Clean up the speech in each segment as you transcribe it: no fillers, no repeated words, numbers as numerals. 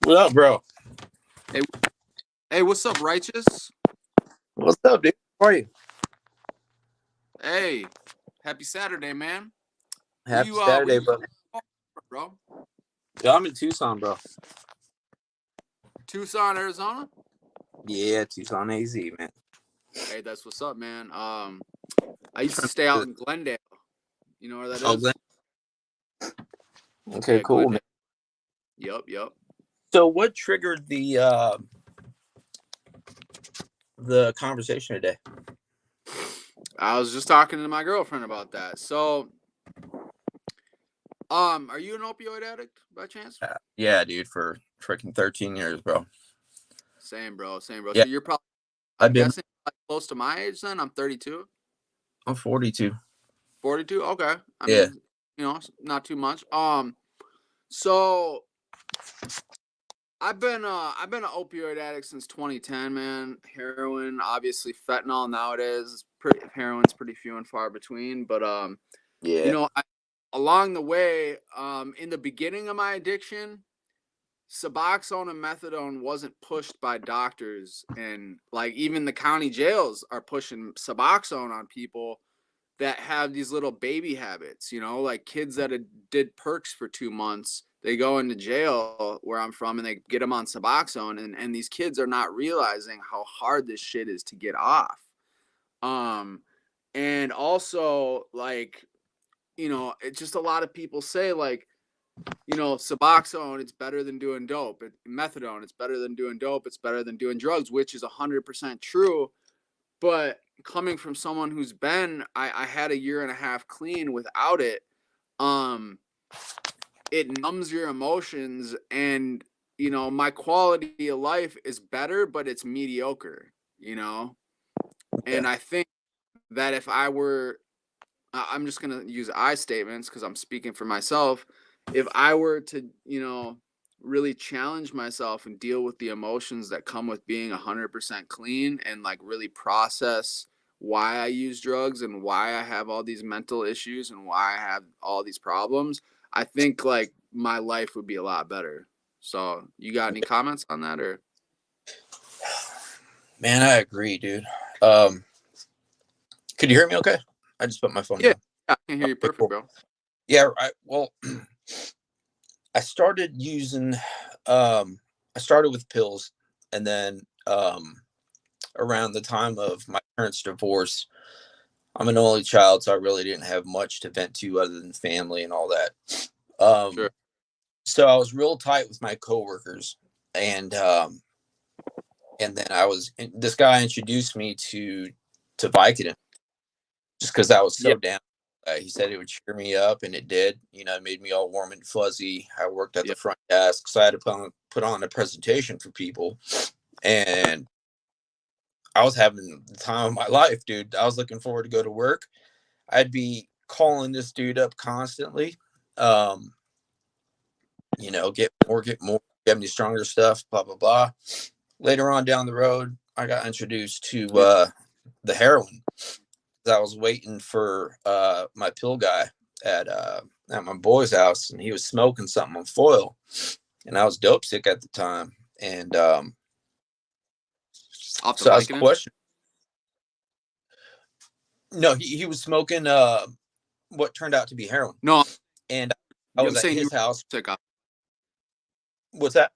What up, bro? Hey, hey, what's up, Righteous? What's up, dude? How are you? Hey, happy Saturday, man. Happy Saturday, bro. Bro? Yo, I'm in Tucson, bro. Tucson, Arizona? Yeah, Tucson, AZ, man. Hey, that's what's up, man. I used to stay out in Glendale. You know where that is? Okay, yeah, cool, Glendale. man. Yep. So, what triggered the conversation today? I was just talking to my girlfriend about that. So, are you an opioid addict by chance? Yeah, dude, for freaking 13 years, bro. Same, bro. Yeah, So you're probably, I've I'm been. guessing, like, close to my age then? I'm 32. I'm 42. 42? Okay. I Yeah. mean, not too much. So I've been an opioid addict since 2010, man. Heroin, obviously fentanyl nowadays. Heroin's pretty few and far between, but Yeah. along the way, in the beginning of my addiction, Suboxone and Methadone wasn't pushed by doctors, and like even the county jails are pushing Suboxone on people that have these little baby habits, like kids that did perks for 2 months. They go into jail where I'm from and they get them on Suboxone, and these kids are not realizing how hard this shit is to get off. And also, like, it's just a lot of people say, like, Suboxone, it's better than doing dope. Methadone, it's better than doing dope. It's better than doing drugs, which is 100% true. But coming from someone who's I had a year and a half clean without it. It numbs your emotions, and my quality of life is better, but it's mediocre. And I think that if I'm just gonna use I statements because I'm speaking for myself. If I were to, really challenge myself and deal with the emotions that come with being 100% clean, and like really process why I use drugs and why I have all these mental issues and why I have all these problems, I think like my life would be a lot better. So, you got any comments on that, or? Man, I agree, dude. Could you hear me okay? I just put my phone Yeah, down. I can hear you perfect, Cool. bro. Yeah, well, I started using, I started with pills, and then around the time of my parents' divorce, I'm an only child, so I really didn't have much to vent to other than family and all that. Sure. So I was real tight with my coworkers, and then this guy introduced me to Vicodin, just because I was Yeah. so down. He said it would cheer me up, and it did. It made me all warm and fuzzy. I worked at the front desk, so I had to put on a presentation for people, and I was having the time of my life, dude. I was looking forward to go to work. I'd be calling this dude up constantly. Get more, get me stronger stuff, blah, blah, blah. Later on down the road, I got introduced to the heroin. I was waiting for my pill guy at my boy's house, and he was smoking something on foil, and I was dope sick at the time, and so I was questioning. No, he was smoking what turned out to be heroin. No, and I was at his house. What's that?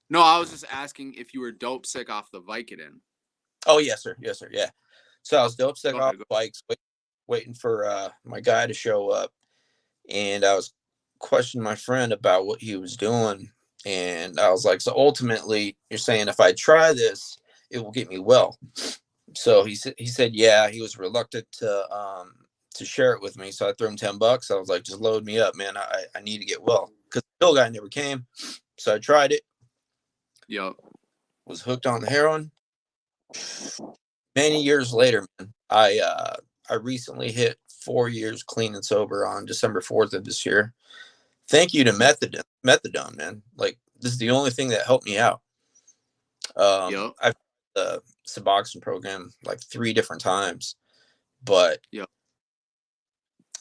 No, I was just asking if you were dope sick off the Vicodin. Oh, yes, sir. Yeah. So I was dope sick off the bikes, waiting for my guy to show up. And I was questioning my friend about what he was doing. And I was like, so ultimately, you're saying if I try this, it will get me well. So he said, yeah. He was reluctant to share it with me. So I threw him $10. I was like, just load me up, man. I need to get well, because the pill guy never came. So I tried it. Yep. Was hooked on the heroin. Many years later, man, I recently hit 4 years clean and sober on December 4th of this year. Thank you to methadone, man. Like, this is the only thing that helped me out. Yep. I've the Suboxone program like 3 different times, but yep.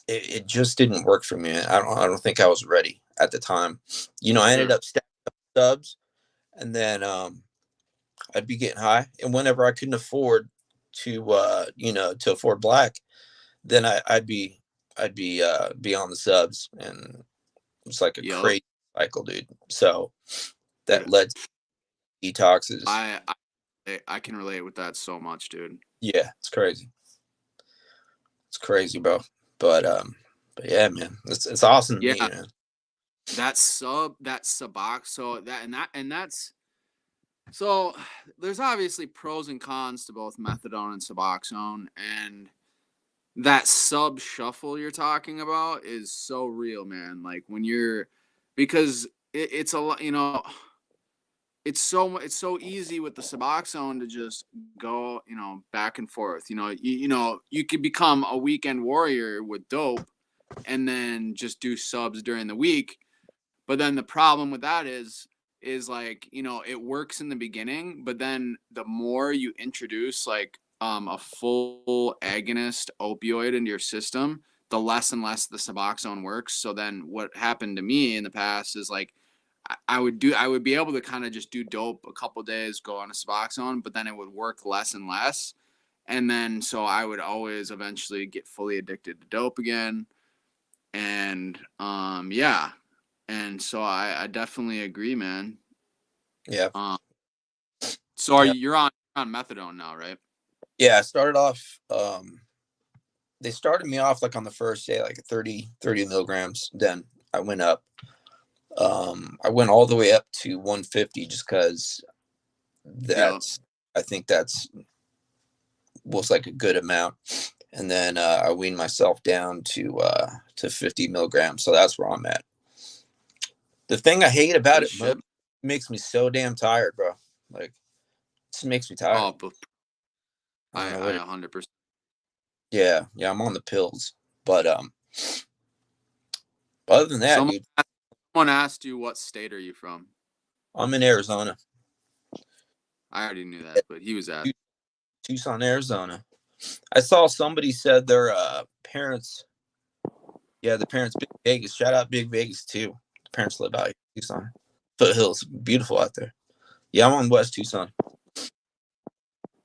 it just didn't work for me. I don't think I was ready at the time. I ended up subs, and then I'd be getting high. And whenever I couldn't afford to afford black, then I'd be on the subs, and it's like a Yup. crazy cycle, dude. So that Dude, led to detoxes. I can relate with that so much, dude. Yeah, it's crazy. It's crazy, bro. But yeah, man, it's awesome to Yeah, me, man. that Suboxone, so there's obviously pros and cons to both methadone and Suboxone, and that sub shuffle you're talking about is so real, man. Like because it's a lot, it's so easy with the Suboxone to just go, back and forth. You could become a weekend warrior with dope and then just do subs during the week. But then the problem with that is like, it works in the beginning, but then the more you introduce like a full agonist opioid into your system, the less and less the Suboxone works. So then what happened to me in the past is like I would be able to kind of just do dope a couple days, go on a Suboxone, but then it would work less and less. And then so I would always eventually get fully addicted to dope again. And yeah. And so I definitely agree, man. Yeah, Um so yeah, you're on methadone now, right? yeah. I started off. They started me off like on the first day, like 30 milligrams. Then I went up. I went all the way up to 150 just because Yep. I think that's was like a good amount. And then I weaned myself down to 50 milligrams. So that's where I'm at. The thing I hate about Good it most shit. makes me so damn tired, bro. Like, it just makes me tired. Oh, but I don't know I what it. 100%. Yeah, yeah, I'm on the pills, but other than that, Someone dude, someone asked you what state are you from? I'm in Arizona, I already knew that, but he was at. Tucson, Arizona. I saw somebody said their parents, yeah, the parents Big Vegas. Shout out Big Vegas too. The parents live out here in Tucson. Foothills, beautiful out there. Yeah, I'm on West Tucson.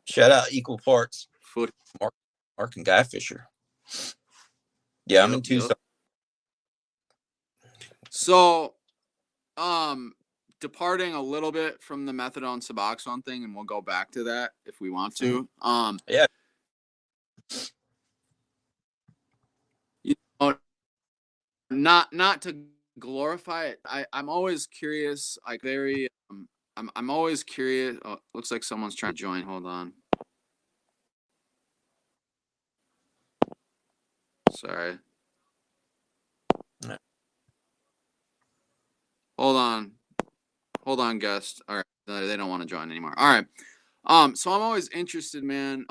Shout out equal parts, Foot. Mark, Mark and Guy Fisher. Yeah, I'm in Yep, yep. Tucson. So, um, departing a little bit from the methadone Suboxone thing, and we'll go back to that if we want Mhm. to. Yeah, You know, not to glorify it. I'm always curious, like very. I'm always curious. Oh, looks like someone's trying to join. Hold on. Sorry. yeah. Hold on. Hold on, guest. All right. They don't want to join anymore. All right. So I'm always interested, man.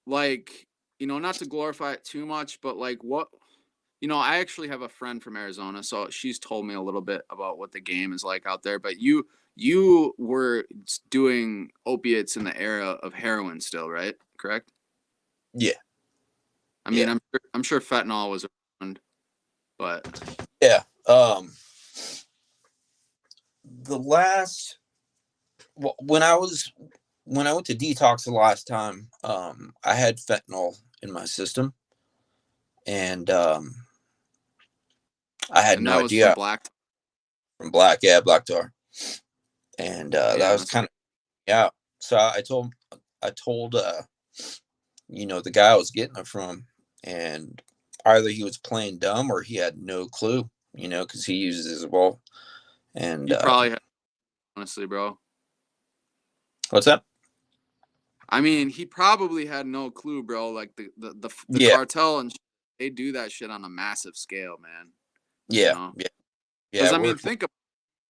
Like, not to glorify it too much, but like I actually have a friend from Arizona, so she's told me a little bit about what the game is like out there. But you were doing opiates in the era of heroin still, right? Correct? Yeah, I mean, yeah, I'm sure fentanyl was around, but yeah. The last when I went to detox the last time, I had fentanyl in my system, and I had and no that was from idea Black. from black, yeah, black tar, and that Damn, was that's kind of yeah. So I told the guy I was getting it from, and either he was playing dumb or he had no clue, because he uses it as well. And he probably had, honestly, bro. what's that? I mean, he probably had no clue, bro. Like the Yeah, cartel and they do that shit on a massive scale, man. You yeah, know, yeah, yeah. because I It mean, works.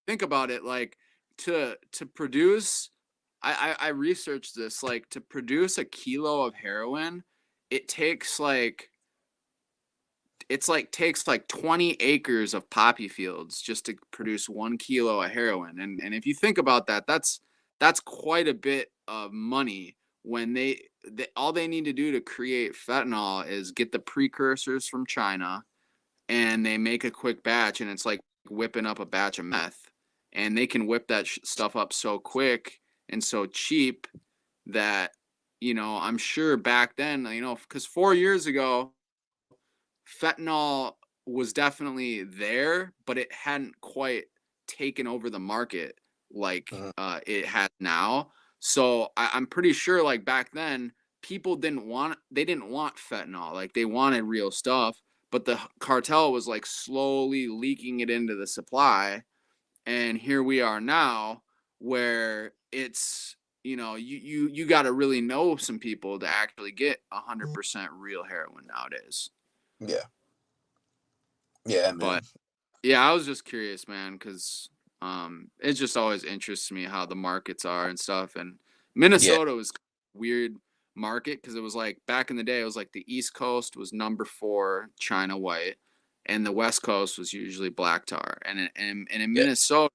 think about it. Like to produce, I researched this. Like to produce a kilo of heroin, it takes like takes like 20 acres of poppy fields just to produce 1 kilo of heroin. And if you think about that, that's quite a bit of money when all they need to do to create fentanyl is get the precursors from China and they make a quick batch and it's like whipping up a batch of meth. and they can whip that stuff up so quick and so cheap that, you know, I'm sure back then, you know, because 4 years ago, fentanyl was definitely there, but it hadn't quite taken over the market like it has now. So I'm pretty sure like back then people didn't want fentanyl, like they wanted real stuff, but the cartel was like slowly leaking it into the supply. And here we are now where it's, you know, you got to really know some people to actually get 100% real heroin nowadays. Yeah. Yeah, man. But yeah, I was just curious, man, because it just always interests me how the markets are and stuff. And Yeah. Minnesota was a weird market because it was like back in the day, it was like the East Coast was number 4 China white, and the West Coast was usually black tar. And in Yeah. Minnesota,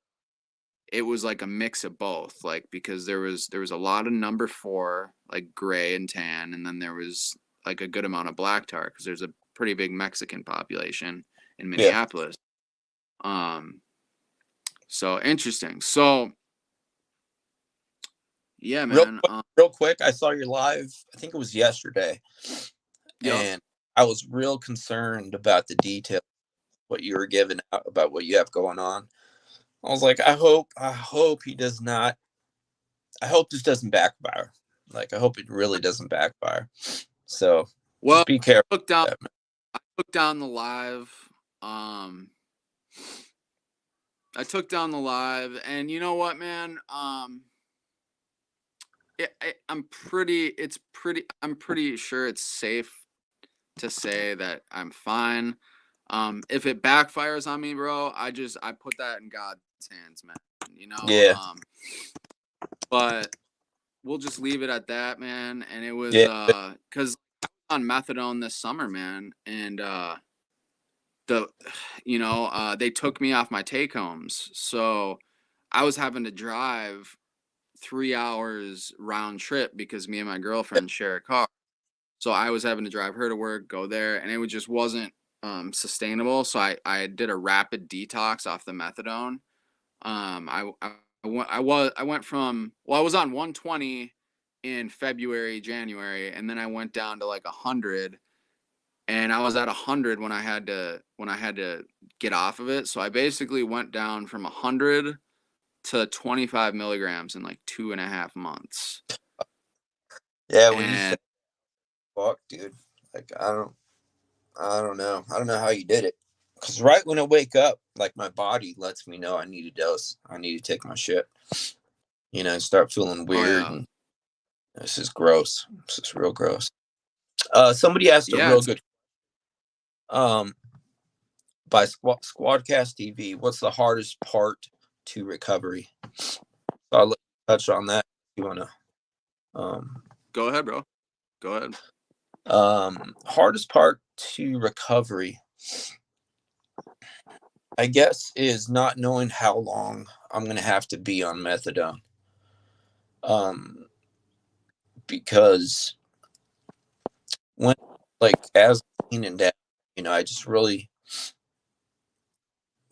it was like a mix of both, like because there was a lot of number 4, like gray and tan, and then there was like a good amount of black tar because there's a pretty big Mexican population in Yeah. Minneapolis. So interesting. So yeah, man. Real quick, I saw your live, I think it was yesterday, Yep. and I was real concerned about the details, what you were giving out about what you have going on. I was like, I hope he does not, I hope this doesn't backfire. Like, I hope it really doesn't backfire. So Well, just be careful. I took down the live. I took down the live, and you know what, man? I'm pretty sure it's safe to say that I'm fine. If it backfires on me, bro, I put that in God's hands, man. You know. Yeah. But we'll just leave it at that, man. And it was Yeah. because on methadone this summer, man, and they took me off my take homes, so I was having to drive 3 hours round trip because me and my girlfriend share a car. So I was having to drive her to work, go there, and it just wasn't sustainable. So I did a rapid detox off the methadone. I went from, well, I was on 120 in February, January, and then I went down to like 100, and I was at 100 when I had to get off of it. So I basically went down from 100 to 25 milligrams in like 2.5 months. Yeah, when you said fuck, dude, like I don't know. I don't know how you did it. Because right when I wake up, like my body lets me know I need a dose. I need to take my shit. You know, start feeling weird. Oh, yeah. And this is gross. This is real gross. Somebody asked a Yeah, real good by Squadcast TV, what's the hardest part to recovery? So I'll let you touch on that if you wanna. Go ahead, bro. Go ahead. Hardest part to recovery, I guess, is not knowing how long I'm gonna have to be on methadone. Because when, like, as and down, you know, I just really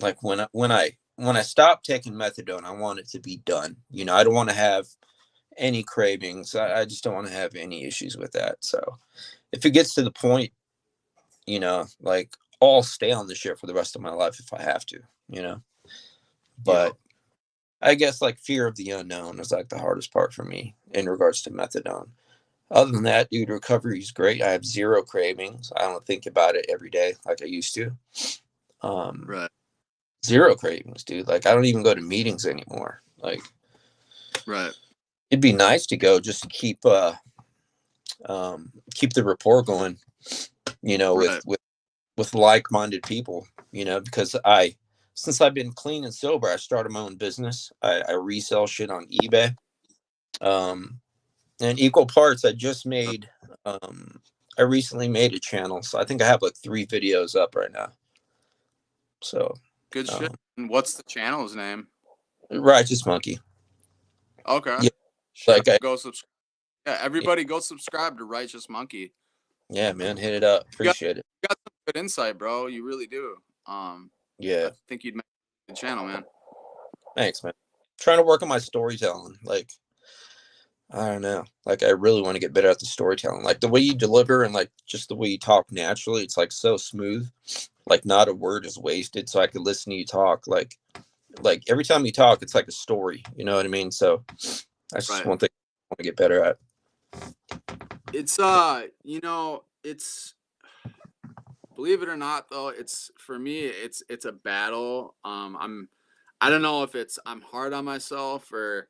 like when I stop taking methadone, I want it to be done. You know, I don't want to have any cravings. I just don't want to have any issues with that. So if it gets to the point, you know, like I'll stay on the shit for the rest of my life if I have to, you know. But Yep. I guess like fear of the unknown is like the hardest part for me in regards to methadone. Other than that, dude, recovery is great. I have zero cravings. I don't think about it every day like I used to. Right. Zero cravings, dude. Like I don't even go to meetings anymore. Like, Right. it'd be nice to go just to keep the rapport going, you know, Right. with like-minded people, you know, because since I've been clean and sober, I started my own business. I resell shit on eBay. And equal parts, I recently made a channel, so I think I have like 3 videos up right now. So Good shit. And what's the channel's name? Righteous Monkey. Okay. Yeah, Shit, like go subscribe. Yeah, everybody go subscribe to Righteous Monkey. yeah, man, hit it up. Appreciate it. You got some good insight, bro. You really do. Yeah. I think you'd make a good channel, man. Thanks, man. Trying to work on my storytelling. Like, I don't know. Like, I really want to get better at the storytelling. Like the way you deliver and like just the way you talk naturally. It's like so smooth. Like not a word is wasted. So I could listen to you talk. Like every time you talk, it's like a story. You know what I mean? So that's just Right. one thing I want to get better at. It's you know, it's, believe it or not though, it's, for me, it's a battle. I don't know if it's I'm hard on myself or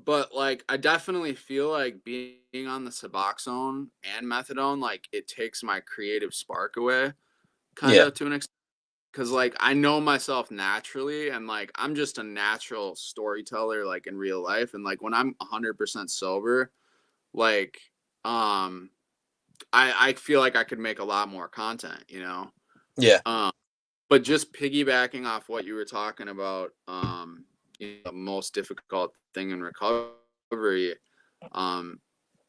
but like I definitely feel like being on the Suboxone and Methadone, like it takes my creative spark away, kind Yeah. of, to an extent. Cause like I know myself naturally, and like I'm just a natural storyteller, like in real life. And like when I'm 100% sober, like um I feel like I could make a lot more content, you know. Yeah. Um but just piggybacking off what you were talking about, you know, the most difficult thing in recovery, um,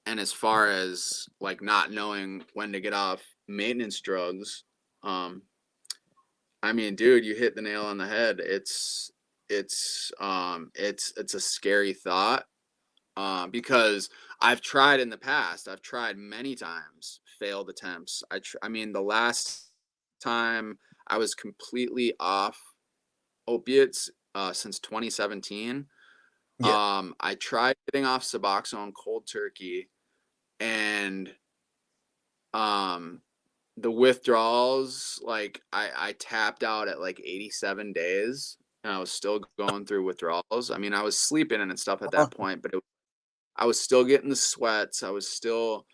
and as far as like not knowing when to get off maintenance drugs, um, I mean, dude, you hit the nail on the head. It's a scary thought, because I've tried in the past. I've tried many times, failed attempts. I mean, the last time I was completely off opiates, since 2017. Yeah. I tried getting off Suboxone cold turkey, and um, the withdrawals, like I tapped out at like 87 days, and I was still going through withdrawals. I mean, I was sleeping and stuff at Oh, that point, but I was still getting the sweats. I was still,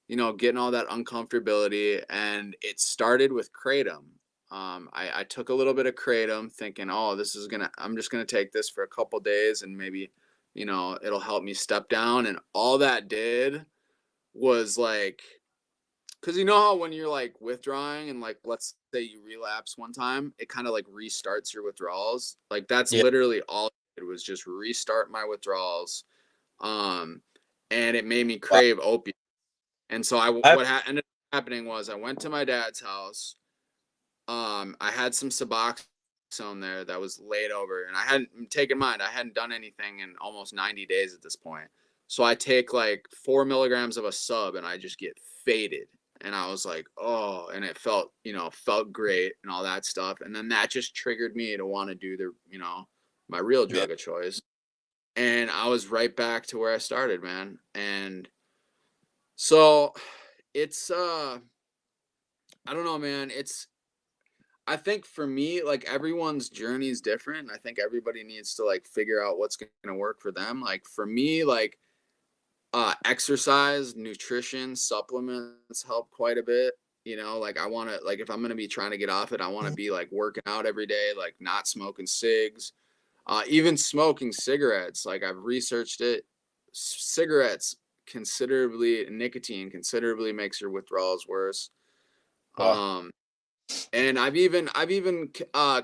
you know, getting all that uncomfortability, and it started with kratom. I took a little bit of kratom, thinking, oh, I'm just gonna take this for a couple days, and maybe, you know, it'll help me step down. And all that did was like, because you know how when you're like withdrawing and like let's say you relapse one time, it kind of like restarts your withdrawals. Like that's yeah. literally all it did, was just restart my withdrawals. Um, and it made me Wow. crave opium. And so I, ended up happening was I went to my dad's house. I had some Suboxone there that was laid over, and I hadn't taken mine. I hadn't done anything in almost 90 days at this point. So I take like 4 milligrams of a sub, and I just get faded. And I was like, oh, and it felt, you know, felt great and all that stuff. And then that just triggered me to want to do the, you know, my real yeah. drug of choice. And I was right back to where I started, man. And so it's I don't know, man. I think for me, like everyone's journey is different. I think everybody needs to like figure out what's going to work for them. Like for me, like exercise, nutrition, supplements help quite a bit. You know, like I want to, like if I'm going to be trying to get off it, I want to be like working out every day, like not smoking cigs, even smoking cigarettes. Like I've researched it. Cigarettes nicotine considerably makes your withdrawals worse. Wow. Um, and I've even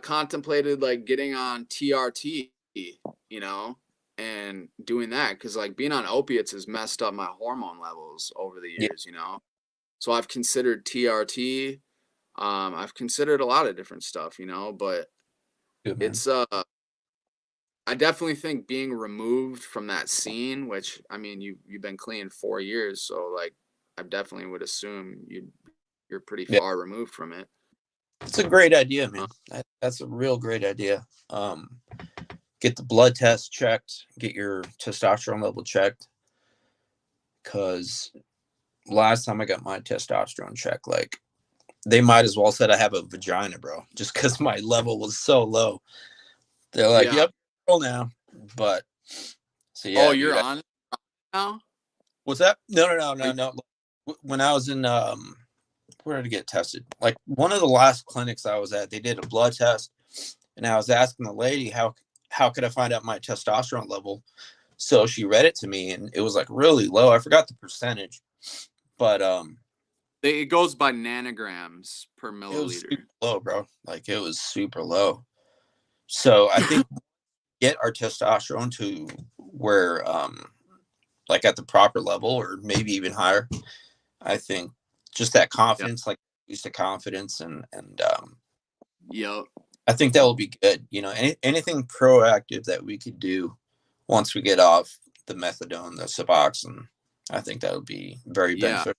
contemplated like getting on TRT, you know, and doing that, because like being on opiates has messed up my hormone levels over the Yeah. years, you know. So I've considered TRT. I've considered a lot of different stuff, you know, but Good, man. it's I definitely think being removed from that scene, which I mean you've been clean 4 years, so like I definitely would assume you're pretty Yeah. far removed from it. It's a great idea, Uh, man. That's a real great idea. Get the blood test checked, get your testosterone level checked. Cause last time I got my testosterone checked, like they might as well said I have a vagina, bro, just because my level was so low. They're like, yeah. "Yep, girl now." But so Oh, yeah, you're dude. on it now? What's that? No, no, no, Are no, you, no. When I was in where did I get tested? Like one of the last clinics I was at, they did a blood test, and I was asking the lady how could I find out my testosterone level. So she read it to me, and it was like really low. I forgot the percentage, but it goes by nanograms per it was super milliliter. low, bro. Like it was super low. So I think get our testosterone to where like at the proper level or maybe even higher. I think just that Yeah. confidence, like boost of confidence and Yep. I think that will be good. Anything proactive that we could do once we get off the methadone, the Suboxone, I think that would be very Yeah. beneficial.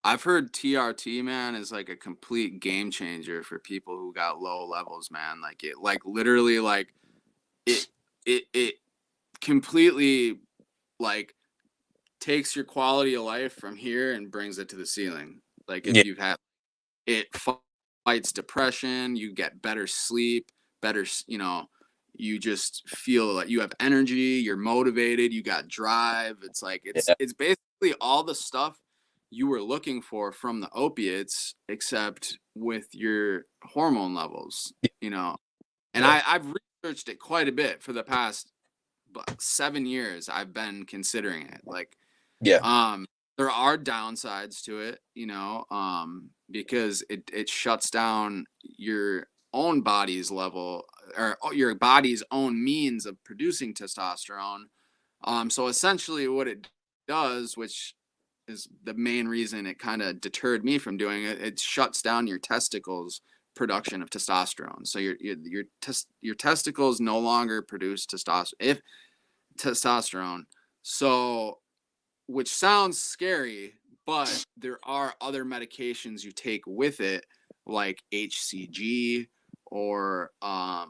I've heard TRT, man, is like a complete game changer for people who got low levels, man. Like it, like literally, like it completely like takes your quality of life from here and brings it to the ceiling. Like if Yeah, you've had it fights depression, you get better sleep, better, you just feel like you have energy, you're motivated, you got drive. It's like yeah, it's basically all the stuff you were looking for from the opiates, except with your hormone levels, And yeah, I've researched it quite a bit for the past 7 years. I've been considering it. Like, yeah, there are downsides to it, because it shuts down your own body's level, or your body's own means of producing testosterone. So essentially what it does, which is the main reason it kind of deterred me from doing it, it shuts down your testicles production of testosterone. So your testicles no longer produce testosterone. So, which sounds scary, but there are other medications you take with it, like HCG, or I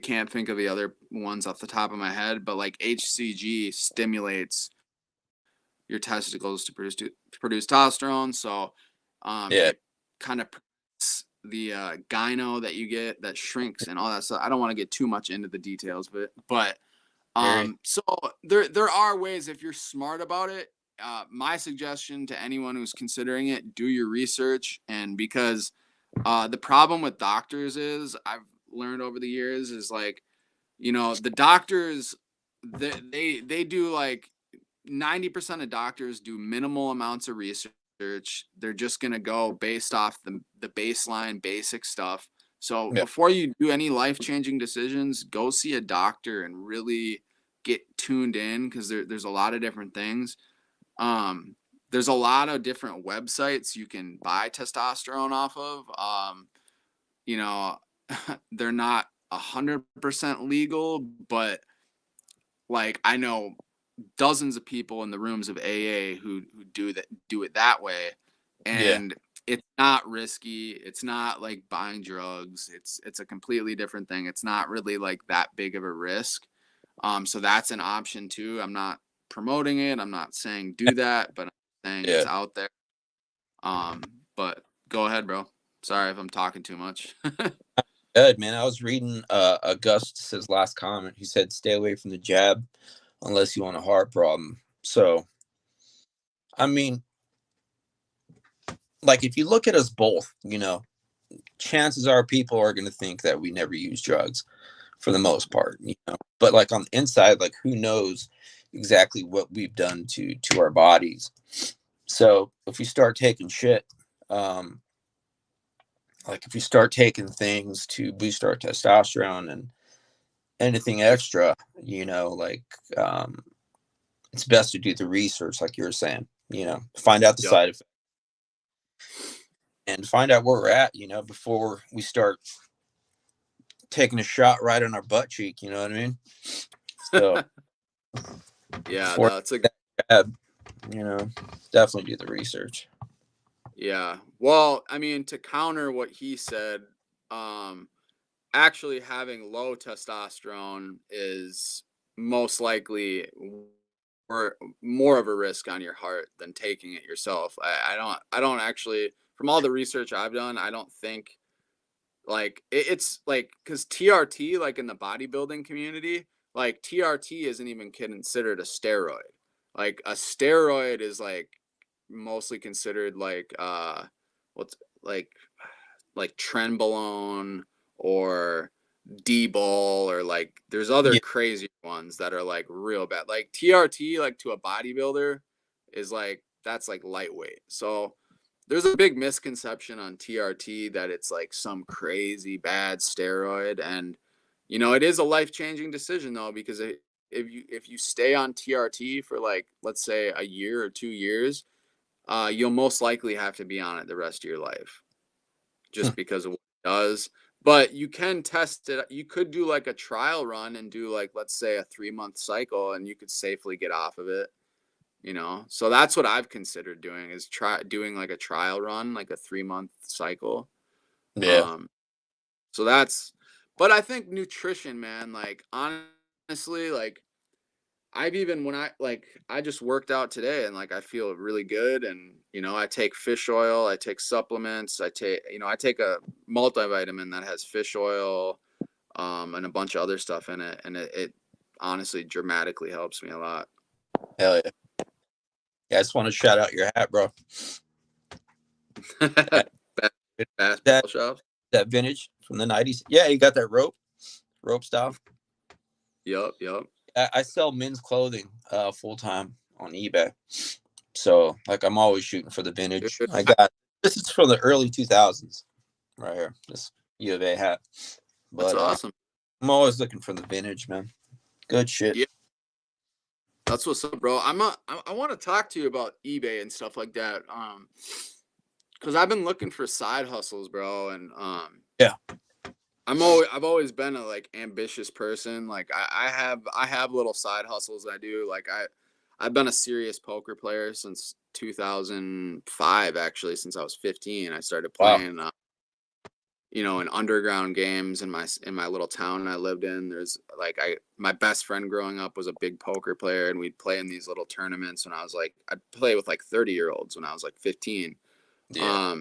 can't think of the other ones off the top of my head, but like HCG stimulates your testicles to produce testosterone. So yeah. it kind of the gyno that you get that shrinks and all that stuff. I don't want to get too much into the details of it, but so there are ways if you're smart about it. My suggestion to anyone who's considering it, do your research. And because the problem with doctors is, I've learned over the years, is like, the doctors, they do like 90% of doctors do minimal amounts of research. They're just going to go based off the baseline basic stuff. So Yeah, before you do any life-changing decisions, go see a doctor and really get tuned in, because there's a lot of different things. There's a lot of different websites you can buy testosterone off of. You know, they're not 100% legal, but like I know dozens of people in the rooms of AA who do it that way, yeah, and it's not risky. It's not like buying drugs. It's a completely different thing. It's not really like that big of a risk. So that's an option too. I'm not promoting it. I'm not saying do that, but I'm saying it's yeah. out there. Um, but go ahead, bro. Sorry if I'm talking too much. Good, man. I was reading Augustus's last comment. He said, "Stay away from the jab unless you want a heart problem." So, I mean, like if you look at us both, chances are people are going to think that we never use drugs for the most part. But like on the inside, like who knows exactly what we've done to our bodies. So if we start taking shit, like if we start taking things to boost our testosterone and anything extra, like it's best to do the research, like you were saying, find out the Yep. side effects and find out where we're at, before we start taking a shot right on our butt cheek. You know what I mean? So Yeah, before that's a that jab, definitely do the research. yeah. Well, I mean, to counter what he said, actually having low testosterone is most likely or more of a risk on your heart than taking it yourself. I don't actually, from all the research I've done, I don't think like it's like, because TRT, like in the bodybuilding community, like TRT isn't even considered a steroid. Like a steroid is like mostly considered like what's like trenbolone or D-ball, or like there's other Yeah, crazy ones that are like real bad. Like TRT, like to a bodybuilder, is like that's like lightweight. So there's a big misconception on TRT that it's like some crazy bad steroid, and it is a life-changing decision though, because if you stay on TRT for like, let's say, a year or 2 years, you'll most likely have to be on it the rest of your life, hmm, just because of what it does. But you can test it. You could do like a trial run and do like, let's say, a 3-month cycle, and you could safely get off of it. So that's what I've considered doing, is doing like a trial run, like a 3-month cycle. Yeah. So but I think nutrition, man, like honestly, like I just worked out today, and like I feel really good, and I take fish oil, I take supplements, I take a multivitamin that has fish oil, and a bunch of other stuff in it, and it honestly dramatically helps me a lot. Hell yeah. Yeah, I just want to shout out your hat, bro. Basketball shops. That vintage from the 90s. Yeah, you got that rope style. Yep. I sell men's clothing full time on eBay. So like I'm always shooting for the vintage. I got this is from the early 2000s right here. This U of A hat. But that's awesome. I'm always looking for the vintage, man. Good shit. Yeah. That's what's up, bro. I want to talk to you about eBay and stuff like that. Because I've been looking for side hustles, bro, and yeah, I've always been a like ambitious person. Like I have little side hustles I do. Like I've been a serious poker player since 2005, actually, since I was 15. I started playing in underground games in my little town I lived in. There's like my best friend growing up was a big poker player, and we'd play in these little tournaments when I'd play with like 30-year-olds when I was like 15. Yeah.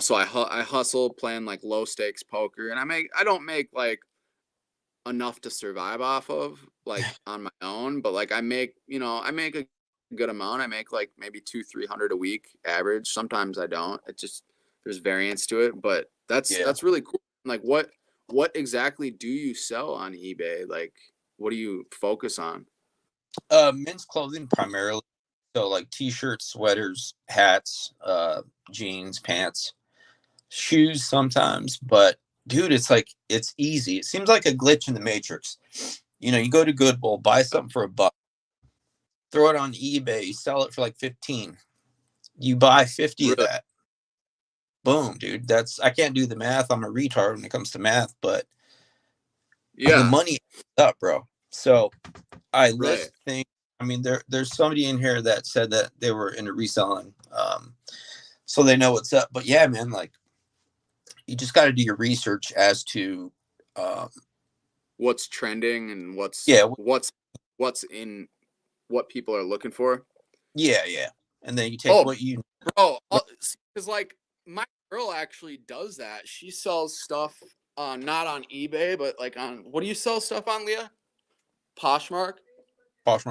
So I hustle playing like low stakes poker, and I don't make like enough to survive off of like on my own, but like I make a good amount. I make like maybe 200-300 a week average. Sometimes I don't. It just, there's variance to it, but that's really cool. Like what exactly do you sell on eBay? Like what do you focus on? Men's clothing primarily. So like t-shirts, sweaters, hats, jeans, pants, shoes sometimes, but dude, it's easy. It seems like a glitch in the matrix. You go to Goodwill, buy something for $1, throw it on eBay, you sell it for like 15. You buy 50 of that. Boom, dude. I can't do the math. I'm a retard when it comes to math, but the money up, bro. So I list things. I mean, there's somebody in here that said that they were into reselling, so they know what's up. But yeah, man, like you just got to do your research as to what's trending and what's in what people are looking for. Yeah, and then you take because like my girl actually does that. She sells stuff not on eBay, but like what do you sell stuff on, Leah? Poshmark,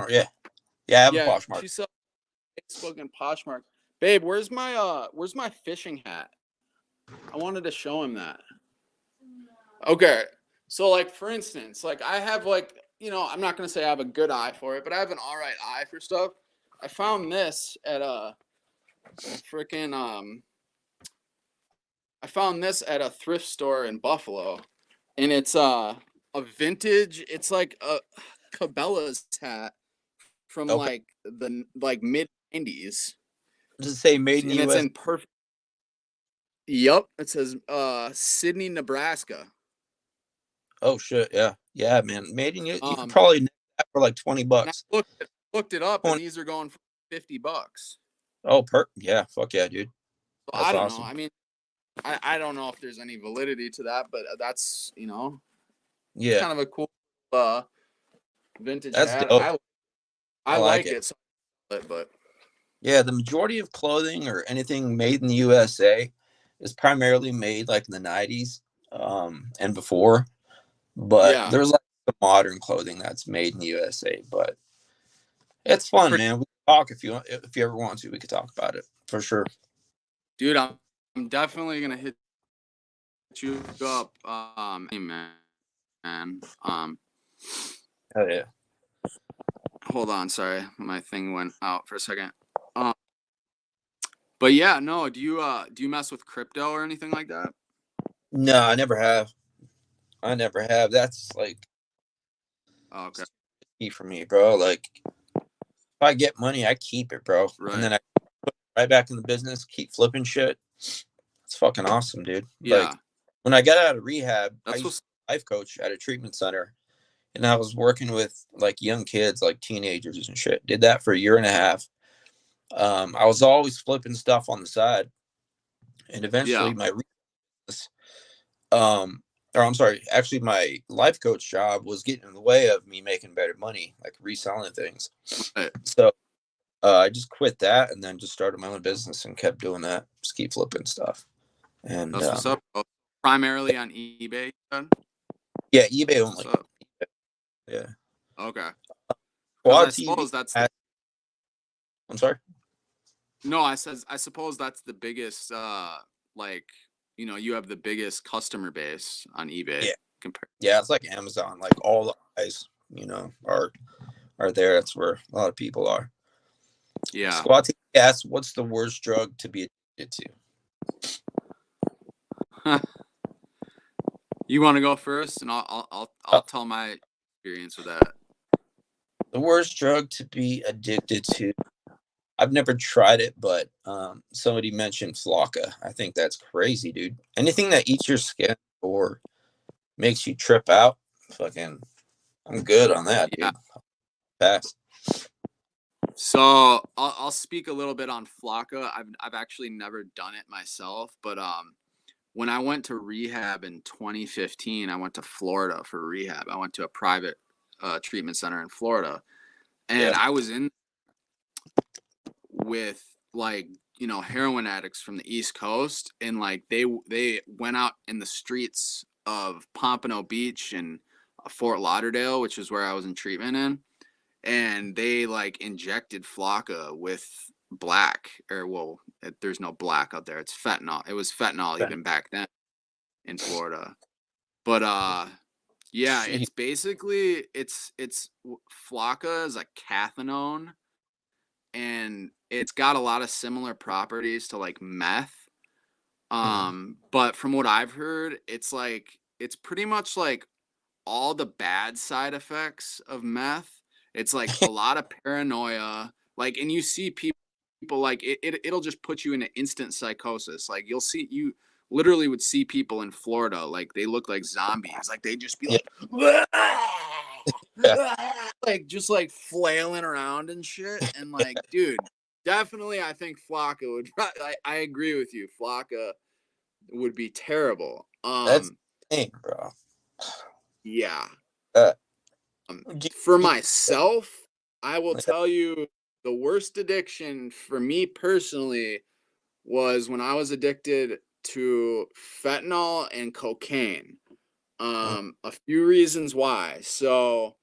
yeah. I have a Poshmark. She sells Facebook and Poshmark. Babe, where's my fishing hat? I wanted to show him that. Okay, so like for instance, like I have like I'm not gonna say I have a good eye for it, but I have an all right eye for stuff. I found this at a I found this at a thrift store in Buffalo, and it's a vintage. It's like a Cabela's hat from like the mid 90s. Does it say made in the US? It's in perfect. Yep, it says Sydney, Nebraska. Oh shit, yeah, man. Made in you could probably net that for like $20. I looked it up, and these are going for $50. Oh, yeah, fuck yeah, dude. That's I don't awesome. Know. I mean, I don't know if there's any validity to that, but that's kind of a cool vintage that's hat. Dope. I like it, but yeah, the majority of clothing or anything made in the USA is primarily made like in the 90s and before. But there's like the modern clothing that's made in the USA. But it's fun, man. We can talk if you ever want to. We could talk about it for sure, dude. I'm definitely gonna hit you up, man. Hell yeah. Hold on, sorry, my thing went out for a second. But yeah, no. Do you mess with crypto or anything like that? No, I never have. That's like key for me, bro. Like if I get money, I keep it, bro. Right. And then I put it right back in the business, keep flipping shit. It's fucking awesome, dude. Yeah. Like when I got out of rehab, I That's used what's to be a life coach at a treatment center, and I was working with like young kids, like teenagers and shit. Did that for a year and a half. I was always flipping stuff on the side, and yeah. eventually my um or I'm sorry, actually my life coach job was getting in the way of me making better money, like reselling things. Right. So I just quit that and then just started my own business and kept doing that, just keep flipping stuff. And That's what's up, bro. Primarily on eBay, you said? yeah, eBay That's what's only. up. Yeah. Okay. Because Quad I TV. suppose that's the I'm sorry. no, I suppose that's the biggest like, you know, you have the biggest customer base on eBay Yeah. compared. Yeah, it's like Amazon. Like all the eyes, are there. That's where a lot of people are. Yeah. Squad TV asks, "What's the worst drug to be addicted You want to go first, and to?" I'll tell my experience with that. The worst drug to be addicted to. I've never tried it, but somebody mentioned Flocka. I think that's crazy, dude. Anything that eats your skin or makes you trip out, fucking, I'm good on that, Yeah. dude. Pass. So I'll speak a little bit on Flocka. I've actually never done it myself, but when I went to rehab in 2015, I went to Florida for rehab. I went to a private treatment center in Florida, Yeah. and I was in with like, you know, heroin addicts from the East Coast, and like they went out in the streets of Pompano Beach and Fort Lauderdale, which is where I was in treatment in, and they like injected Flocka with black, or well, there's no black out there. It's fentanyl. It was fentanyl even back then in Florida. But yeah, Jeez. it's basically it's Flocka is a cathinone, and it's got a lot of similar properties to like meth. Mhm. But from what I've heard, it's like it's pretty much like all the bad side effects of meth. It's like a lot of paranoia, like, and you see people like it'll just put you in an instant psychosis. Like you literally would see people in Florida, like they look like zombies. Like they just be Yeah. like, Yeah. like just like flailing around and shit. And like, dude, definitely, I think Flocka would. I agree with you. Flocka would be terrible. That's insane, bro. Yeah. Uh, For you- myself, I will tell you the worst addiction for me personally was when I was addicted to fentanyl and cocaine. A few reasons why. So,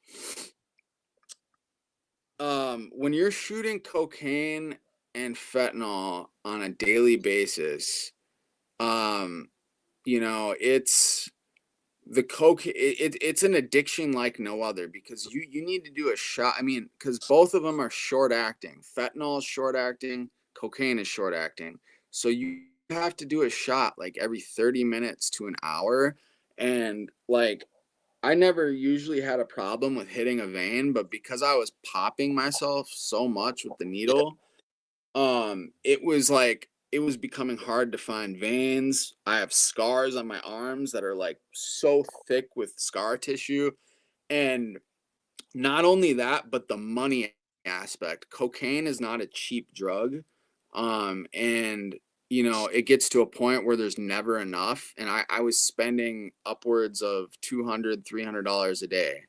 when you're shooting cocaine and fentanyl on a daily basis, um, you know, the coke it's an addiction like no other, because you need to do a shot. I mean, because both of them are short acting. Fentanyl is short acting, cocaine is short acting, so you have to do a shot like every 30 minutes to an hour. And like, I never usually had a problem with hitting a vein, but because I was popping myself so much with the yeah, needle, it was like it was becoming hard to find veins. I have scars on my arms that are like so thick with scar tissue. And not only that, but the money aspect. Cocaine is not a cheap drug. And you know, it gets to a point where there's never enough. And I was spending upwards of $200, $300 a day,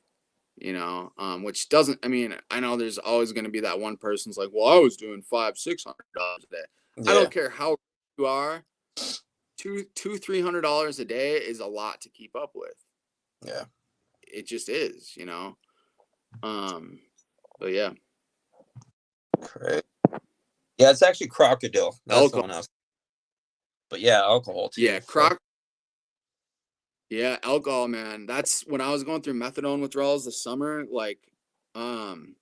you know, which doesn't, I mean, I know there's always going to be that one person's like, well, I was doing $500, $600 a day. I yeah, don't care how you are. $300 a day is a lot to keep up with. yeah. It just is, you know. Um, but yeah, Correct. Yeah, it's actually crocodile. That's the alcohol. one else. But yeah, alcohol too. Yeah, Fuck. yeah, alcohol, man. That's when I was going through methadone withdrawals this summer. Like, um,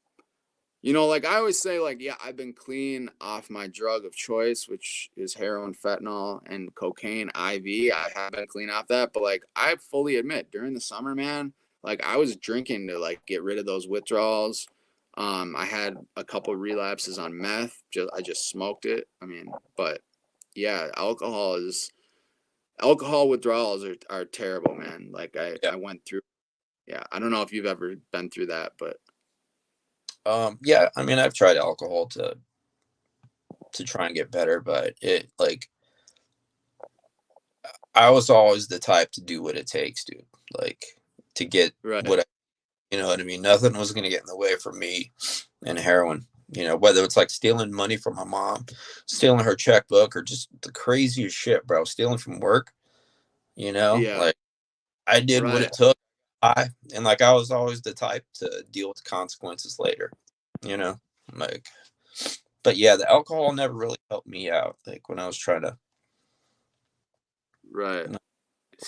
you know, like I always say, like, yeah, I've been clean off my drug of choice, which is heroin, fentanyl, and cocaine IV. I have been clean off that, but like I fully admit, during the summer, man, like I was drinking to like get rid of those withdrawals. I had a couple relapses on meth. I just smoked it. I mean, but yeah, alcohol is alcohol withdrawals are terrible, man. Like Yeah. I went through, I don't know if you've ever been through that, but Yeah, I mean, I've tried alcohol to try and get better, but it like I was always the type to do what it takes, dude. Like to get right. what I, you know what I mean? Nothing was gonna get in the way for me and heroin. You know, whether it's like stealing money from my mom, stealing her checkbook, or just the craziest shit, bro. Stealing from work, you know, Yeah, like I did what right. it took. And like I was always the type to deal with the consequences later, you know, like. But yeah, the alcohol never really helped me out. Like when I was trying to, Right. you know,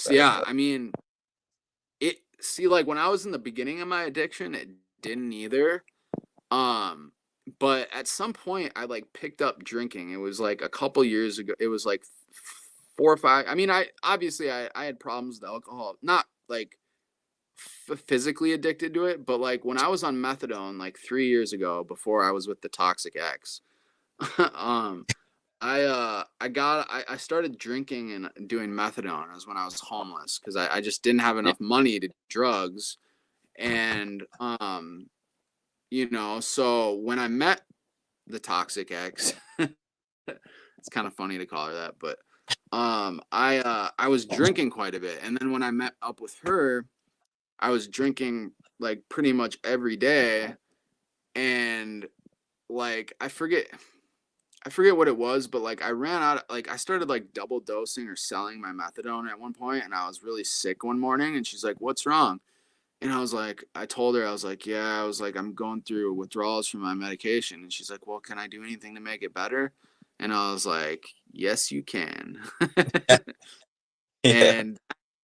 better. Yeah, But I mean, like when I was in the beginning of my addiction, it didn't either. Um, but at some point I like picked up drinking. It was like a couple years ago. It was like 4 or 5. I mean, I had problems with alcohol, not like physically addicted to it, but like when I was on methadone like 3 years ago before I was with the toxic ex, um, I started drinking and doing methadone. It was when I was homeless because I just didn't have yeah, enough money to do drugs. And so when I met the toxic ex, it's kind of funny to call her that, but I was drinking quite a bit. And then when I met up with her, I was drinking like pretty much every day. And like I forget what it was, but like I ran out, like I started like double dosing or selling my methadone at one point, and I was really sick one morning, and she's like, "What's wrong?" And I told her, I was like, "Yeah, I was like, I'm going through withdrawals from my medication." And she's like, "Well, can I do anything to make it better?" And I was like, "Yes, you can." yeah. And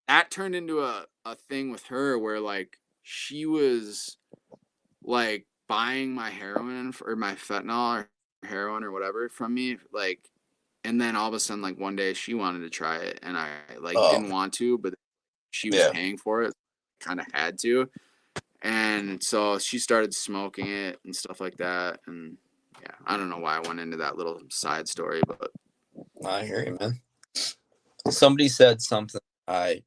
that turned into a thing with her where like she was like buying my heroin or my fentanyl or heroin or whatever from me, like, and then all of a sudden, like one day she wanted to try it and I like Oh didn't want to, but she was yeah. paying for it, kind of had to. And so she started smoking it and stuff like that. And yeah, I don't know why I went into that little side story, but I hear you, man. Somebody said something I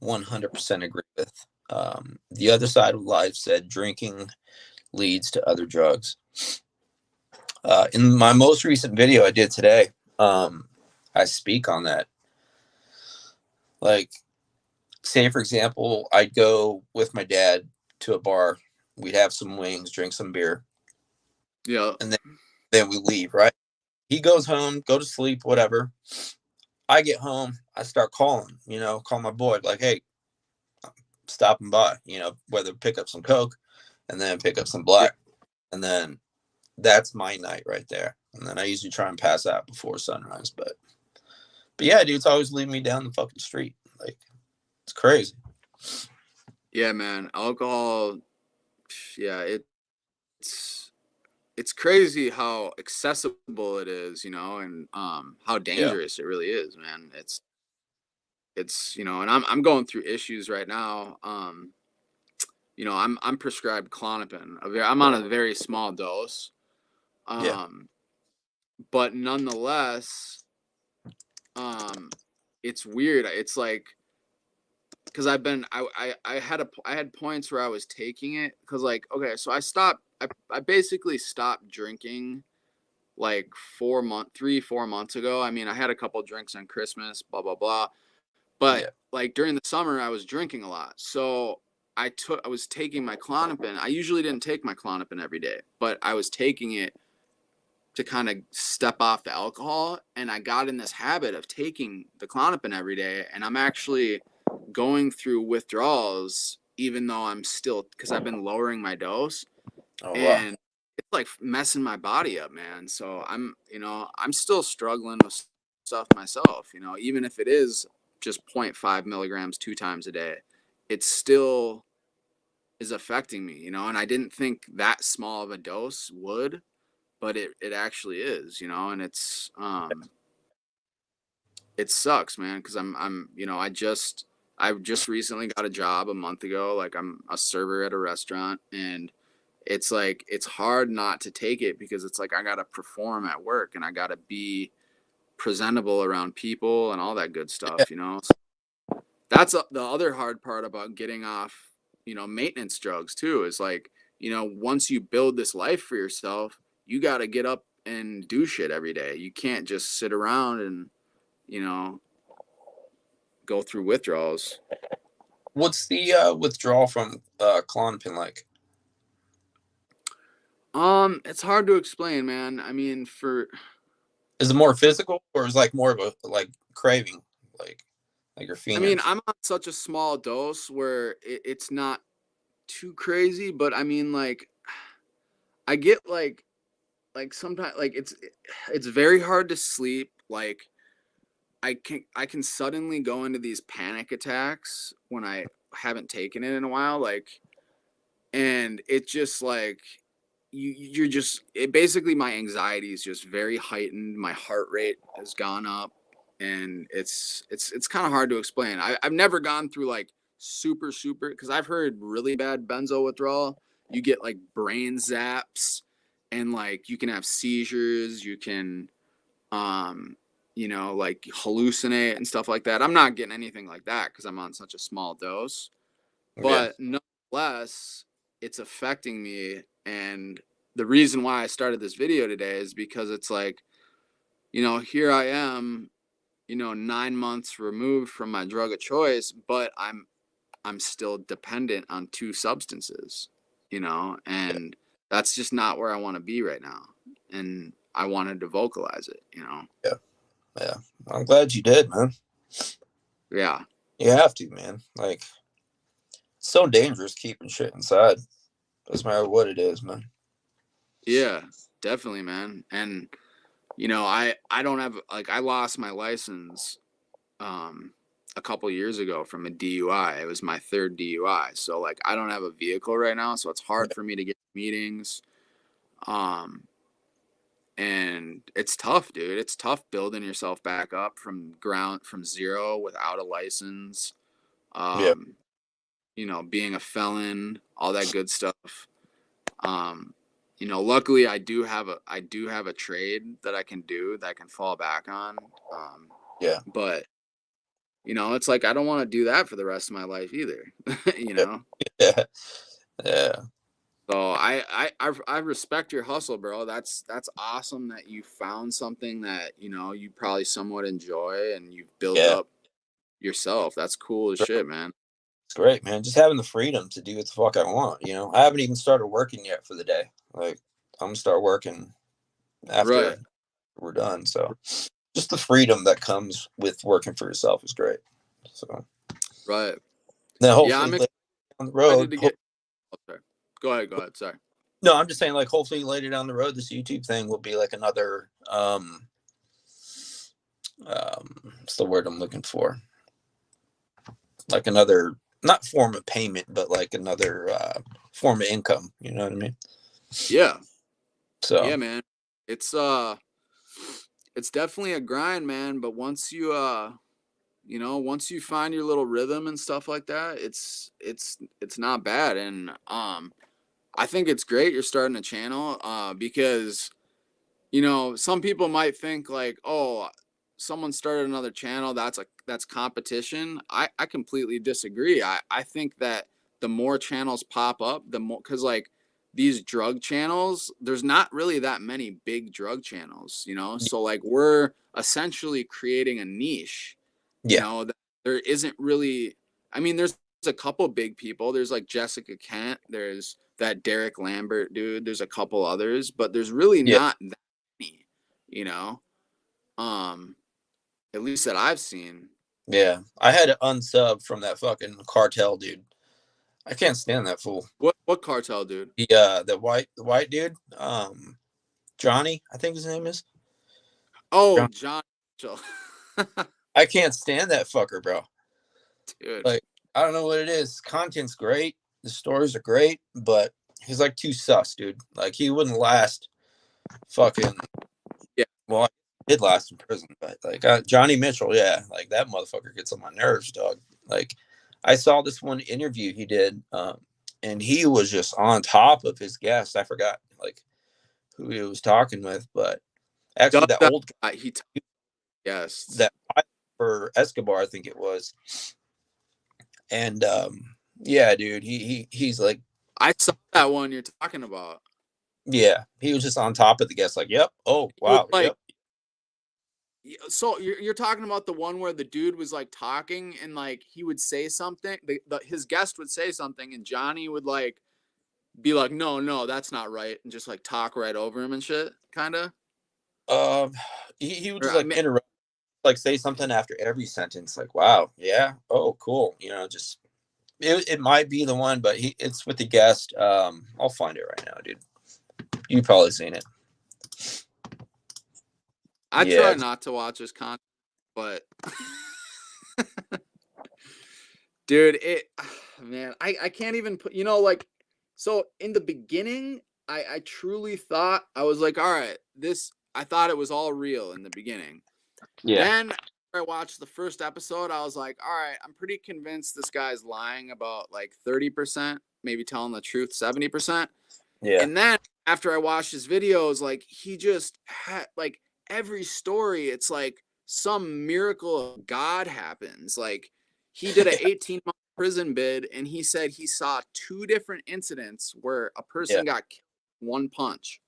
100% agree with. The other side of life said drinking leads to other drugs. In my most recent video I did today, I speak on that. Like, say for example, I'd go with my dad to a bar, we'd have some wings, drink some beer, yeah, and then we leave, right? He goes home, go to sleep, whatever. I get home, I start calling, call my boy, like, hey, stopping by, whether pick up some Coke and then pick up some yeah, black. And then that's my night right there. And then I usually try and pass out before sunrise. But yeah, dude, it's always leading me down the fucking street. Like, it's crazy. yeah, man. Alcohol, yeah, it's it's crazy how accessible it is, and how Yeah. dangerous it really is, man. And I'm going through issues right now. I'm prescribed Clonopin. I'm on a very small dose. Yeah. Um, but nonetheless, um, it's weird. It's like because I had points where I was taking it because like okay, so I basically stopped drinking like 3 4 months ago. I mean, I had a couple drinks on Christmas, blah blah blah. But Yeah. like during the summer, I was drinking a lot. So I was taking my Clonopin. I usually didn't take my Clonopin every day, but I was taking it to kind of step off the alcohol. And I got in this habit of taking the Clonopin every day. And I'm actually going through withdrawals, even though I'm still, because I've been lowering my dose. Oh, wow. And it's like messing my body up, man. So I'm still struggling with stuff myself, even if it is just zero point 0.5 milligrams 2 times a day, it still is affecting me, and I didn't think that small of a dose would, but it actually is, and it sucks, man, because I just recently got a job a month ago. Like I'm a server at a restaurant, and it's like it's hard not to take it because it's like I gotta perform at work and I gotta be presentable around people and all that good stuff, you know. So that's the other hard part about getting off, you know, maintenance drugs too, is like, you know, once you build this life for yourself, you got to get up and do shit every day. You can't just sit around and, you know, go through withdrawals. What's the withdrawal from Klonopin like? It's hard to explain, man. I mean, Is it more physical, or is it like more of a like craving, like you're I fiending mean, for? I'm on such a small dose where it's not too crazy, but I mean, like, I get like sometimes like it's very hard to sleep. Like I can suddenly go into these panic attacks when I haven't taken it in a while, like, and it just like you're just it basically my anxiety is just very heightened. My heart rate has gone up, and it's kind of hard to explain. I've never gone through like super because I've heard really bad benzo withdrawal. You get like brain zaps, and like you can have seizures. You can you know, like hallucinate and stuff like that. I'm not getting anything like that because I'm on such a small dose, Yeah, but nonetheless, it's affecting me. And the reason why I started this video today is because it's like, you know, here I am, you know, 9 months removed from my drug of choice, but I'm still dependent on two substances, you know, and that's just not where I want to be right now. And I wanted to vocalize it, you know. yeah, yeah. I'm glad you did, man. Yeah. You have to, man. Like, it's so dangerous keeping shit inside. Doesn't matter what it is, man. Yeah, definitely, man. And you know, I don't have like I lost my license a couple years ago from a DUI. It was my third DUI. So like I don't have a vehicle right now, so it's hard for me to get meetings. Um and it's tough, dude. It's tough building yourself back up from zero without a license. Yeah, Um you know, being a felon, all that good stuff. Um, you know, luckily I do have a trade that I can do that I can fall back on. yeah, But you know, it's like I don't want to do that for the rest of my life either. You yeah, know, yeah, yeah, so I respect your hustle, bro. That's awesome that you found something that you know you probably somewhat enjoy and you've built yeah. up yourself. That's cool as shit, man. It's great, man. Just having the freedom to do what the fuck I want. You know, I haven't even started working yet for the day. Like, I'm gonna start working Right, after we're done. So, just the freedom that comes with working for yourself is great. So, right. then Yeah, hopefully I'm later down the excited road. to get. Oh, sorry. Go ahead. Go ahead. Sorry. No, I'm just saying, like, hopefully later down the road, this YouTube thing will be like another what's the word I'm looking for? Like another, not form of payment, but like another form of income. You know what I mean? Yeah. So Yeah, man. It's it's definitely a grind, man, but once you you know, once you find your little rhythm and stuff like that, it's not bad. And I think it's great you're starting a channel because you know, some people might think like, "Oh, someone started another channel, that's competition." I completely disagree. I think that the more channels pop up, the more cuz like these drug channels, there's not really that many big drug channels, you know? So like we're essentially creating a niche, you yeah, know, there isn't really I mean, there's a couple big people. There's like Jessica Kent, there's that Derek Lambert dude, there's a couple others, but there's really yeah, not that many, you know? Um, at least that I've seen. yeah. I had to unsub from that fucking cartel dude. I can't stand that fool. What cartel, dude? The white dude, Johnny, I think his name is Oh, John. John Mitchell. I can't stand that fucker, bro. Dude. Like, I don't know what it is. Content's great, the stories are great, but he's like too sus, dude. Like, he wouldn't last fucking. Yeah. Well, he did last in prison, but like Johnny Mitchell, yeah, like that motherfucker gets on my nerves, dog. Like, I saw this one interview he did, and he was just on top of his guest. I forgot like who he was talking with, but Does actually that that old guy. Yes. that for Escobar, I think it was. And yeah, dude, he's like, I saw that one you're talking about. yeah, he was just on top of the guest, like, yep, oh He was wow, like, yep. so you're talking about the one where the dude was like talking and like he would say something, his guest would say something and Johnny would like be like, no, that's not right, and just like talk right over him and shit, kind of. Um, he would Or just I like mean, interrupt, like say something after every sentence, like, wow, yeah, oh cool, just it might be the one, but it's with the guest. I'll find it right now, dude. You've probably seen it. I Yeah, try not to watch his content, but dude, man, I can't even put, like, so in the beginning, I truly thought, I was like, all right, I thought it was all real in the beginning. yeah, Then I watched the first episode, I was like, all right, I'm pretty convinced this guy's lying about like 30%, maybe telling the truth 70%. yeah, And then after I watched his videos, like he just had like every story, it's like some miracle of God happens. Like he did an 18-month prison bid and he said he saw 2 different incidents where a yeah, person got killed with 1 punch.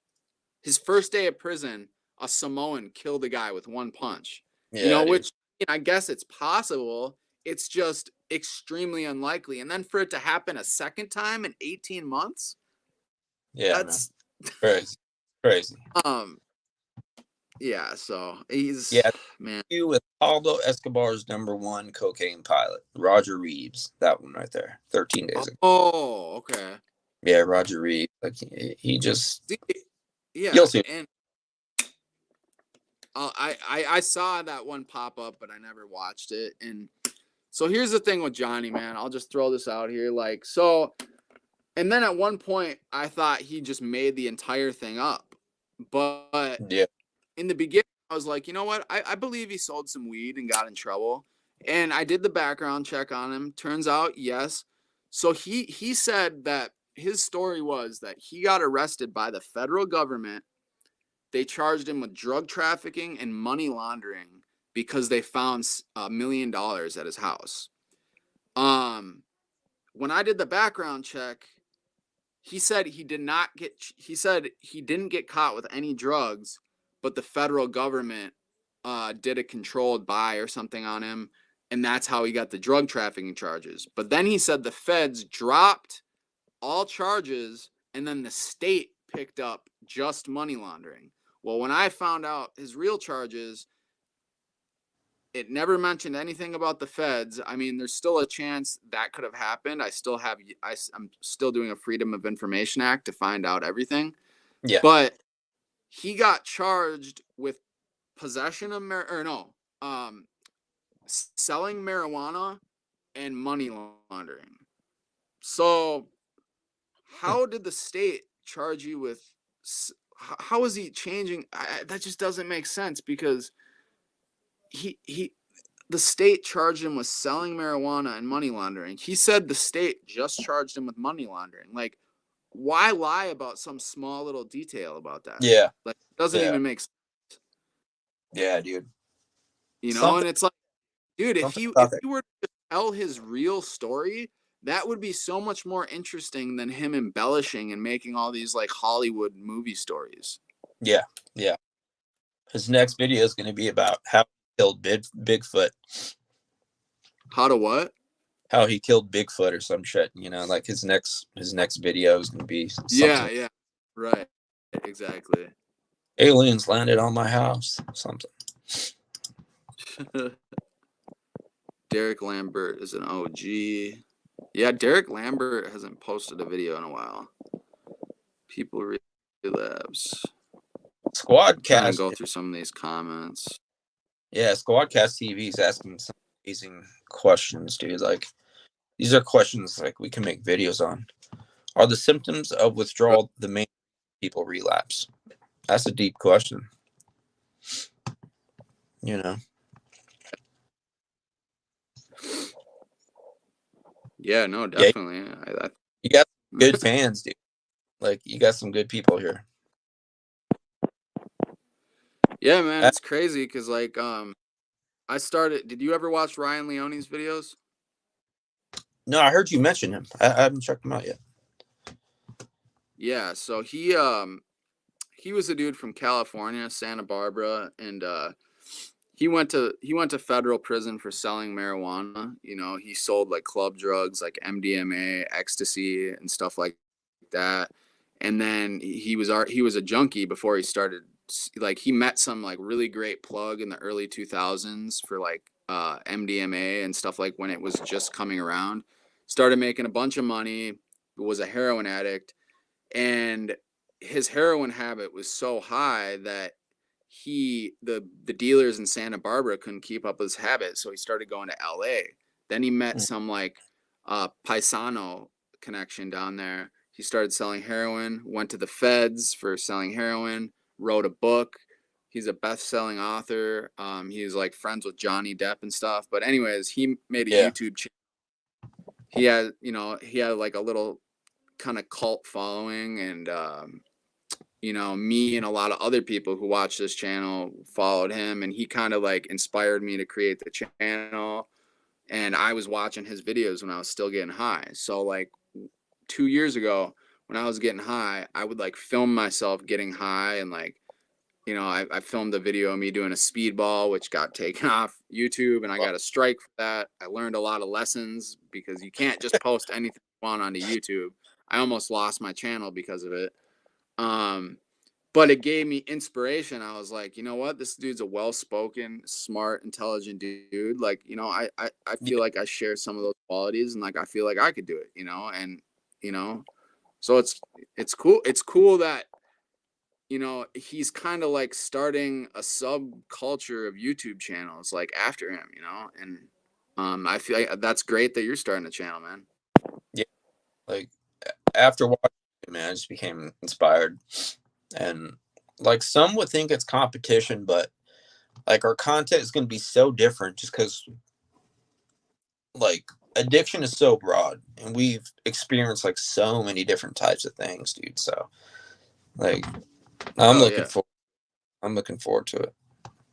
His first day of prison, a Samoan killed a guy with 1 punch. yeah, dude. Which I guess it's possible. It's just extremely unlikely. And then for it to happen a second time in 18 months, Yeah, man, that's crazy, crazy. Yeah, so he's, Yeah, man. you with Pablo Escobar's #1 cocaine pilot, Roger Reeves. That one right there, 13 days ago. Oh, okay. Yeah, Roger Reeves. Like he just, Yeah, you'll see. and I saw that one pop up, but I never watched it. And so here's the thing with Johnny, man. I'll just throw this out here, like, so. And then at one point, I thought he just made the entire thing up, but Yeah, in the beginning, I was like, you know what? I believe he sold some weed and got in trouble. And I did the background check on him. Turns out, yes. So he said that his story was that he got arrested by the federal government. They charged him with drug trafficking and money laundering because they found $1 million at his house. When I did the background check, he said he didn't get caught with any drugs, but the federal government did a controlled buy or something on him, and that's how he got the drug trafficking charges. But then he said the feds dropped all charges, and then the state picked up just money laundering. Well, when I found out his real charges, it never mentioned anything about the feds. I mean, there's still a chance that could have happened. I'm still doing a Freedom of Information Act to find out everything. yeah, But he got charged with possession of selling marijuana and money laundering. So how did the state charge you with? How is he changing? That just doesn't make sense, because the state charged him with selling marijuana and money laundering. He said the state just charged him with money laundering. Like, why lie about some small little detail about that? yeah, Like, it doesn't yeah, even make sense, yeah, dude. And Something, it's like, dude, if something he about that. were to tell his real story, that would be so much more interesting than him embellishing and making all these like Hollywood movie stories. Yeah, yeah. His next video is going to be about how he killed Bigfoot. How to what? How he killed Bigfoot or some shit. Like his next video is going to be something. Yeah, right, exactly. Aliens landed on my house. Something. Derek Lambert is an OG. Yeah, Derek Lambert hasn't posted a video in a while. People relapse. Squadcast. Trying to go through some of these comments. Yeah, Squadcast TV is asking some amazing questions, dude. Like, these are questions like we can make videos on. Are the symptoms of withdrawal the main people relapse? That's a deep question. Yeah, no, definitely. Yeah, you got good fans, dude. Like, you got some good people here. Yeah, man, it's crazy because, like, Did you ever watch Ryan Leone's videos? No, I heard you mention him. I haven't checked him out yet. Yeah, so he was a dude from California, Santa Barbara, and he went to federal prison for selling marijuana. You know, he sold like club drugs like MDMA, ecstasy, and stuff like that. And then he was a junkie before he started. Like he met some like really great plug in the early 2000s for like MDMA and stuff, like when it was just coming around. Started making a bunch of money. Was a heroin addict, and his heroin habit was so high that the dealers in Santa Barbara couldn't keep up with his habit, so he started going to LA. Then he met some like paisano connection down there. He started selling heroin, went to the feds for selling heroin, wrote a book. He's a best-selling author. He's like friends with Johnny Depp and stuff. But anyways, he made a YouTube channel. He had like a little kind of cult following, and me and a lot of other people who watch this channel followed him, and he kind of like inspired me to create the channel. And I was watching his videos when I was still getting high. So like 2 years ago, when I was getting high, I would like film myself getting high, and like, I filmed a video of me doing a speedball, which got taken off YouTube, and I got a strike for that. I learned a lot of lessons because you can't just post anything you want onto YouTube. I almost lost my channel because of it. But it gave me inspiration. I was like, you know what? This dude's a well-spoken, smart, intelligent dude. Like, I feel like I share some of those qualities, and like I feel like I could do it, and so it's cool. It's cool that he's kind of like starting a subculture of YouTube channels like after him, and I feel like that's great that you're starting a channel, man. Yeah, like after watching it, man, I just became inspired. And like some would think it's competition, but like our content is going to be so different just because like addiction is so broad and we've experienced like so many different types of things, dude. So like I'm looking forward. I'm looking forward to it.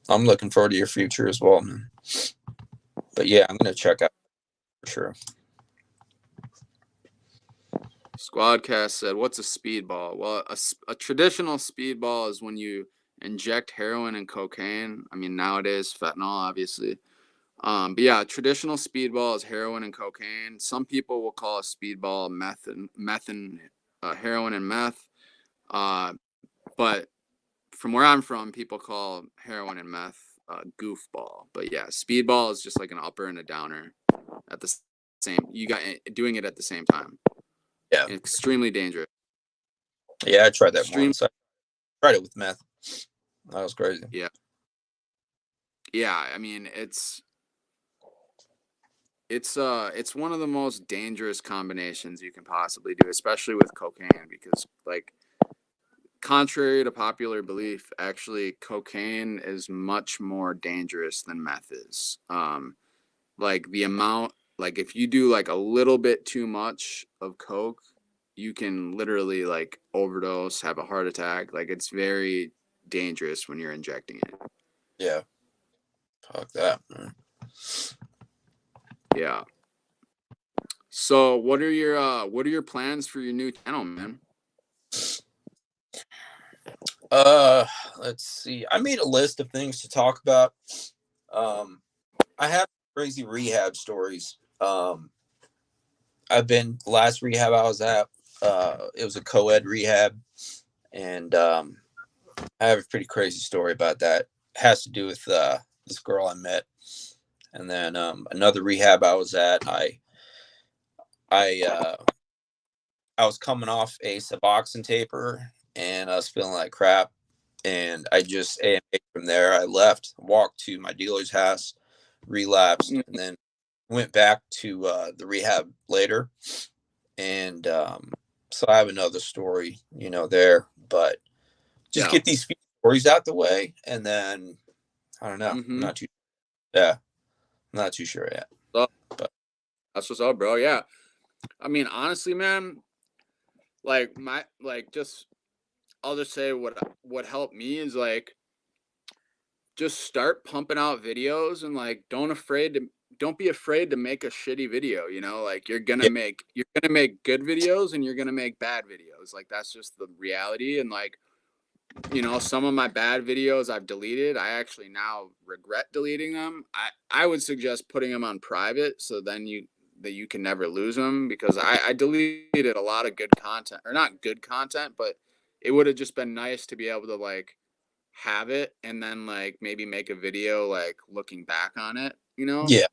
I'm looking forward to your future as well, man. But yeah, I'm gonna check out for sure. Squadcast said, "What's a speedball?" Well, a traditional speedball is when you inject heroin and cocaine. I mean, nowadays fentanyl, obviously. But yeah, traditional speedball is heroin and cocaine. Some people will call a speedball heroin and meth. But from where I'm from, people call heroin and meth goofball. But yeah, speedball is just like an upper and a downer at the same. You got doing it at the same time. Yeah, extremely dangerous. Yeah, I tried that once. I tried it with meth. That was crazy. Yeah. Yeah, I mean, it's one of the most dangerous combinations you can possibly do, especially with cocaine, because like contrary to popular belief, actually cocaine is much more dangerous than meth is. Like the amount, like if you do like a little bit too much of coke, you can literally like overdose, have a heart attack. Like it's very dangerous when you're injecting it. Yeah. Fuck that, man. Yeah. So what are your plans for your new channel, man? Let's see. I made a list of things to talk about. I have crazy rehab stories. Last rehab I was at, it was a co-ed rehab, and I have a pretty crazy story about that. It has to do with this girl I met, and then another rehab I was at. I was coming off a Suboxone taper, and I was feeling like crap, and I just AMA from there. I left, walked to my dealer's house, relapsed, and then went back to the rehab later. And so I have another story, there, but just get these few stories out the way, and then I don't know. I'm not too sure yet. But that's what's up, bro. Yeah. I mean, honestly, man, like I'll just say what helped me is like just start pumping out videos, and like don't be afraid to make a shitty video, you know? Like you're gonna Yeah. make good videos and you're gonna make bad videos. Like that's just the reality. And like, you know, some of my bad videos I've deleted. I actually now regret deleting them. I would suggest putting them on private, so then you can never lose them, because I deleted a lot of good content, or not good content, but it would have just been nice to be able to like have it and then like maybe make a video like looking back on it, you know? Yeah.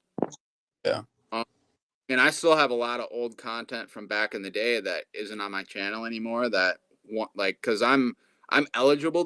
Yeah. Um, and I still have a lot of old content from back in the day that isn't on my channel anymore, that want, like, cuz I'm eligible to